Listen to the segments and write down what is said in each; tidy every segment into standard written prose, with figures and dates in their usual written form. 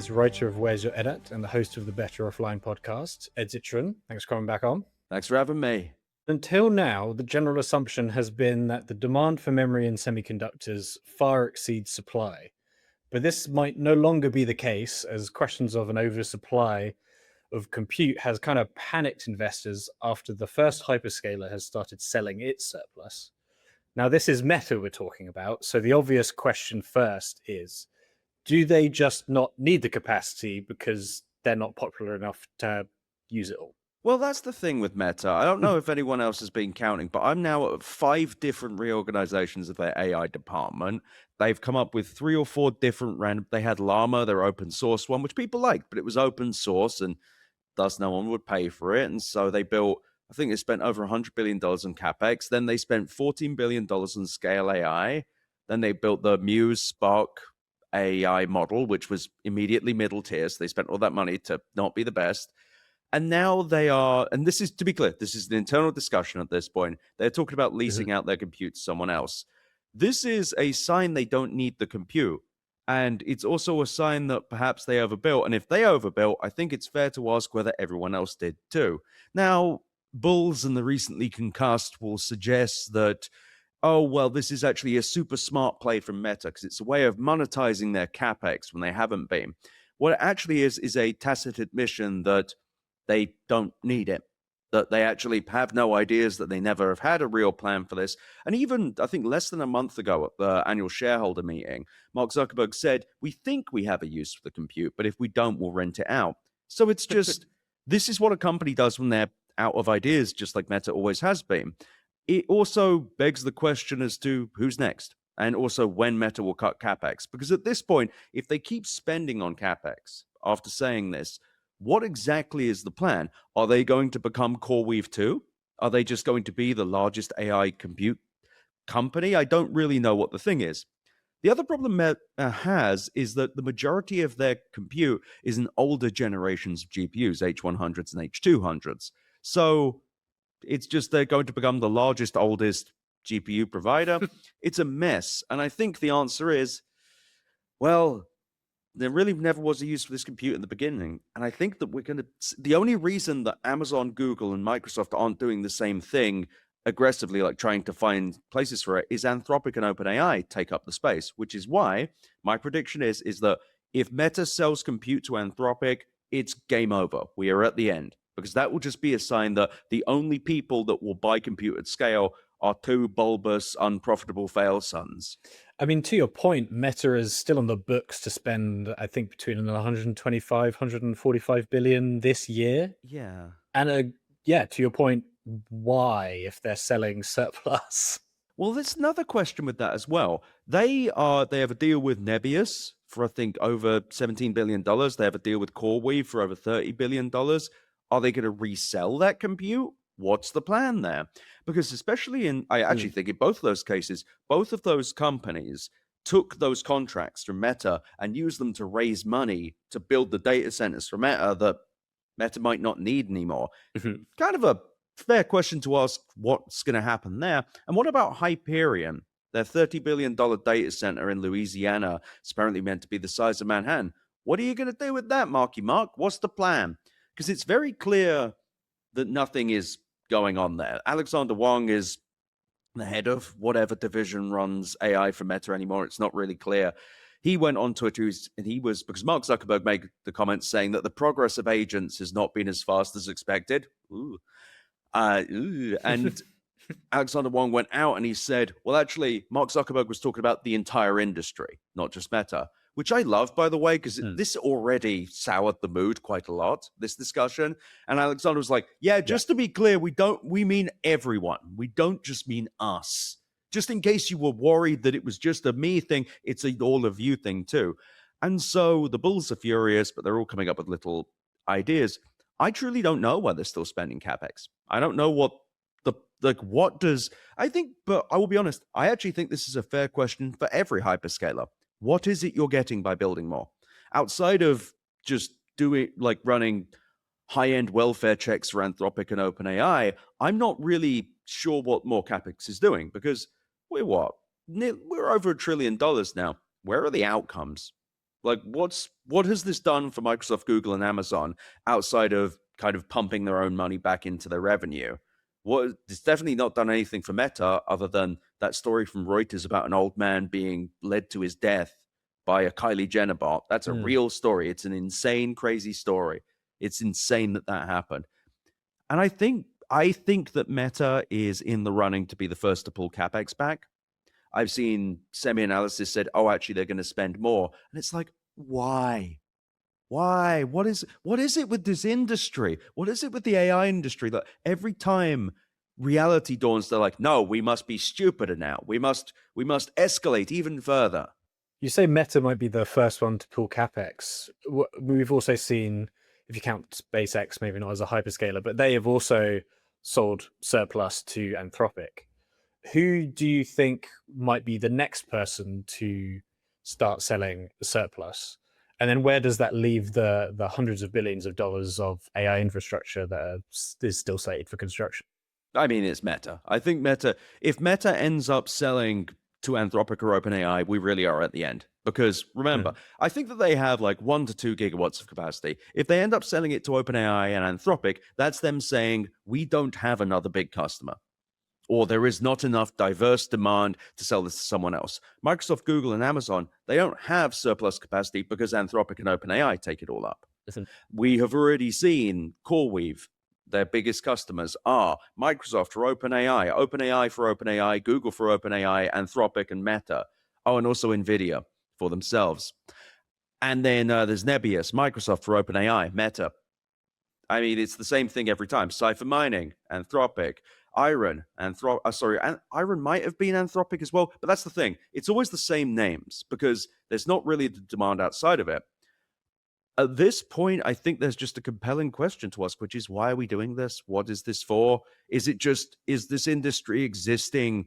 Is writer of Where's Your Edit and the host of the Better Offline podcast, Ed Zitron. Thanks for coming back on. Thanks for having me. Until now, the general assumption has been that the demand for memory and semiconductors far exceeds supply. But this might no longer be the case, as questions of an oversupply of compute has kind of panicked investors after the first hyperscaler has started selling its surplus. Now, this is Meta we're talking about, so the obvious question first is, do they just not need the capacity because they're not popular enough to use it all? Well, that's the thing with Meta. I don't know if anyone else has been counting, but I'm now at 5 different reorganizations of their AI department. They've come up with 3 or 4 different random. They had Llama, their open source one, which people liked, but it was open source and thus no one would pay for it. And so they built, I think they spent over $100 billion on CapEx. Then they spent $14 billion on Scale AI. Then they built the Muse Spark AI model, which was immediately middle tier. So they spent all that money to not be the best. And now they are, and this is, to be clear, this is an internal discussion at this point. They're talking about leasing out their compute to someone else. This is a sign they don't need the compute. And it's also a sign that perhaps they overbuilt. And if they overbuilt, I think it's fair to ask whether everyone else did too. Now, Bulls and the recently concussed will suggest that, oh, well, this is actually a super smart play from Meta because it's a way of monetizing their CapEx when they haven't been. What it actually is a tacit admission that they don't need it, that they actually have no ideas, that they never have had a real plan for this. And even, I think, less than a month ago at the annual shareholder meeting, Mark Zuckerberg said, we think we have a use for the compute, but if we don't, we'll rent it out. So it's just, this is what a company does when they're out of ideas, just like Meta always has been. It also begs the question as to who's next, and also when Meta will cut CapEx. Because at this point, if they keep spending on CapEx after saying this, what exactly is the plan? Are they going to become CoreWeave 2? Are they just going to be the largest AI compute company? I don't really know what the thing is. The other problem Meta has is that the majority of their compute is in older generations of GPUs, H100s and H200s. So it's just they're going to become the largest, oldest GPU provider. It's a mess. And I think the answer is, well, there really never was a use for this compute in the beginning. And I think that the only reason that Amazon, Google, and Microsoft aren't doing the same thing aggressively, like trying to find places for it, is Anthropic and OpenAI take up the space, which is why my prediction is that if Meta sells compute to Anthropic, it's game over. We are at the end. Because that will just be a sign that the only people that will buy compute at scale are 2 bulbous, unprofitable fail sons. I mean, to your point, Meta is still on the books to spend, I think, between 125, 145 billion this year. Yeah. And to your point, why if they're selling surplus? Well, there's another question with that as well. They have a deal with Nebius for, I think, over $17 billion. They have a deal with CoreWeave for over $30 billion. Are they going to resell that compute? What's the plan there? Because especially I actually think in both of those cases, both of those companies took those contracts from Meta and used them to raise money to build the data centers for Meta that Meta might not need anymore. Kind of a fair question to ask what's going to happen there. And what about Hyperion? Their $30 billion data center in Louisiana is apparently meant to be the size of Manhattan. What are you going to do with that, Marky Mark? What's the plan? Because it's very clear that nothing is going on there. Alexander Wang is the head of whatever division runs AI for Meta anymore. It's not really clear. He went on Twitter and because Mark Zuckerberg made the comment saying that the progress of agents has not been as fast as expected. And Alexander Wang went out and he said, well, actually, Mark Zuckerberg was talking about the entire industry, not just Meta. Which I love, by the way, because this already soured the mood quite a lot, this discussion. And Alexander was like, just to be clear, we mean everyone. We don't just mean us. Just in case you were worried that it was just a me thing, it's a all of you thing too. And so the bulls are furious, but they're all coming up with little ideas. I truly don't know why they're still spending CapEx. I don't know what but I will be honest, I actually think this is a fair question for every hyperscaler. What is it you're getting by building more? Outside of just running high-end welfare checks for Anthropic and OpenAI, I'm not really sure what more CapEx is doing because we're over $1 trillion now. Where are the outcomes? Like, what has this done for Microsoft, Google, and Amazon outside of kind of pumping their own money back into their revenue? It's definitely not done anything for Meta other than that story from Reuters about an old man being led to his death by a Kylie Jenner bot. That's a real story. It's an insane, crazy story. It's insane that happened. And I think that Meta is in the running to be the first to pull CapEx back. I've seen semi-analysis said, oh, actually, they're going to spend more. And it's like, why? Why? What is it with this industry? What is it with the AI industry that every time reality dawns, they're like, no, we must be stupider now. We must escalate even further. You say Meta might be the first one to pull CapEx. We've also seen, if you count SpaceX, maybe not as a hyperscaler, but they have also sold surplus to Anthropic. Who do you think might be the next person to start selling the surplus? And then where does that leave the hundreds of billions of dollars of AI infrastructure that is still slated for construction? I mean, it's Meta. I think if Meta ends up selling to Anthropic or OpenAI, we really are at the end. Because remember, I think that they have like 1 to 2 gigawatts of capacity. If they end up selling it to OpenAI and Anthropic, that's them saying, we don't have another big customer, or there is not enough diverse demand to sell this to someone else. Microsoft, Google, and Amazon, they don't have surplus capacity because Anthropic and OpenAI take it all up. Listen, we have already seen CoreWeave, their biggest customers are Microsoft for OpenAI, OpenAI for OpenAI, Google for OpenAI, Anthropic, and Meta. Oh, and also NVIDIA for themselves. And then there's Nebius, Microsoft for OpenAI, Meta. I mean, it's the same thing every time. Cipher Mining, Anthropic, Iron, Iron might have been Anthropic as well, but that's the thing. It's always the same names because there's not really the demand outside of it. At this point, I think there's just a compelling question to ask, which is, why are we doing this? What is this for? Is this industry existing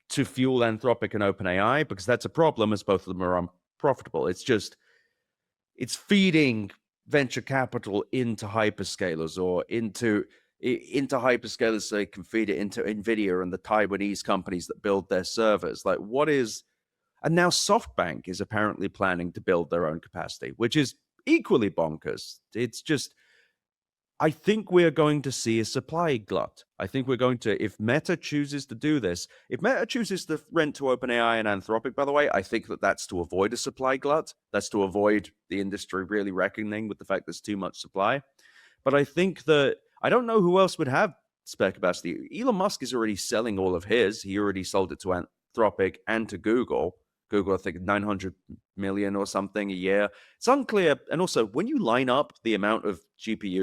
to fuel Anthropic and OpenAI? Because that's a problem, as both of them are unprofitable. It's feeding venture capital into hyperscalers or into hyperscalers so they can feed it into NVIDIA and the Taiwanese companies that build their servers. Like, and now SoftBank is apparently planning to build their own capacity, which is equally bonkers. It's just, I think we're going to see a supply glut. I think if Meta chooses to do this, if Meta chooses to rent to OpenAI and Anthropic, by the way, I think that's to avoid a supply glut. That's to avoid the industry really reckoning with the fact there's too much supply. But I think that, I don't know who else would have spare capacity. Elon Musk is already selling all of his. He already sold it to Anthropic and to Google. Google, I think 900 million or something a year. It's unclear. And also, when you line up the amount of GPU